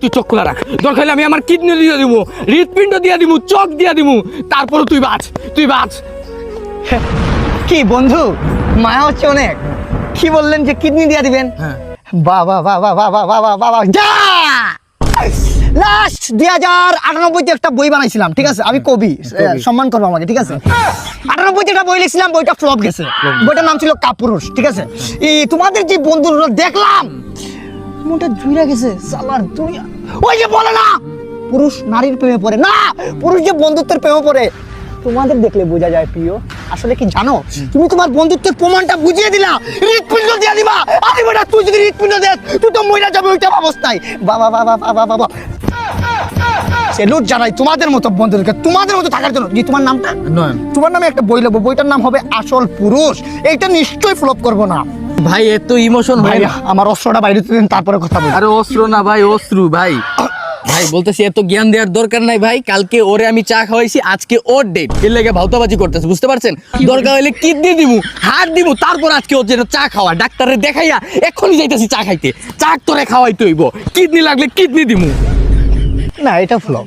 তুই চোখ খোলা রাখ, দরকার হলে আমি আমার কিডনি দিয়ে দিব, হৃৎপিণ্ড দিয়ে দিব, চোখ দিয়ে দিব, তারপরে তুই বাঁচ। কি বন্ধু, মায়া হচ্ছে অনেক। কি বললেন যে কিডনি দিয়ে দিবেন? বাবা বাবা বাবা বাবা বাবা যা লাস্ট 2098 একটা বই বানাইছিলাম, ঠিক আছে? আমি কবি, সম্মান করবো আমাকে, ঠিক আছে? 98 একটা বই লিখছিলাম, বইটা ফ্লপ গেছে। বইটার নাম ছিল কাপুরুষ, ঠিক আছে? এই তোমাদের যে বন্ধুরা দেখলাম মনটা জুড়ে গেছে, সালার দুনিয়া। ওই যে বলে না পুরুষ নারীর প্রেমে পড়ে না, পুরুষ যে বন্ধুত্বের প্রেমে পড়ে, তোমাদের দেখলে বোঝা যায় প্রিয়। আসলে কি জানো, তুমি তোমার বন্ধুত্বের প্রমাণটা বুঝিয়ে দিলা, হৃৎপিণ্ড দিয়ে দিবা। আরে বেটা, তুই যদি হৃৎপিণ্ড দেস তুই তো মহিলা যাবে ওইটা অবস্থায়। বাবা বাবা বাবা বাবা, সেলুট জানাই তোমাদের মতো বন্ধুদেরকে, তোমাদের মতো থাকার জন্য। যে তোমার নামটা নয়ন। তোমার নামে একটা বই লিখবো, বইটার নাম হবে আসল পুরুষ। এইটা নিশ্চয়ই ফ্লপ করবো না ভাই, এত ইমোশন ভাই। ভাই। আমার অস্ত্রটা বাইরে দিন, তারপরে কথা বলি। আরে অস্ত্র না ভাই, অশ্রু ভাই। ভাই বলতেছি এত জ্ঞান দেওয়ার দরকার নাই ভাই। কালকে ওরে আমি চা খাওয়াইছি, আজকে ওর ডেট, এর লেগে ভাউতাবাজি করতেছে, বুঝতে পারছেন? দরকার হইলে কিডনি দিমু, হাত দিমু, তারপর আজকে ওর যেন চা খাওয়া, ডাক্তারে দেখাইয়া এক্ষুনি যাইতেছি চা খাইতে। চা তোরে খাওয়াইতে হইব, কিডনি লাগলে কিডনি দিমু। না, এটা ফ্লপ।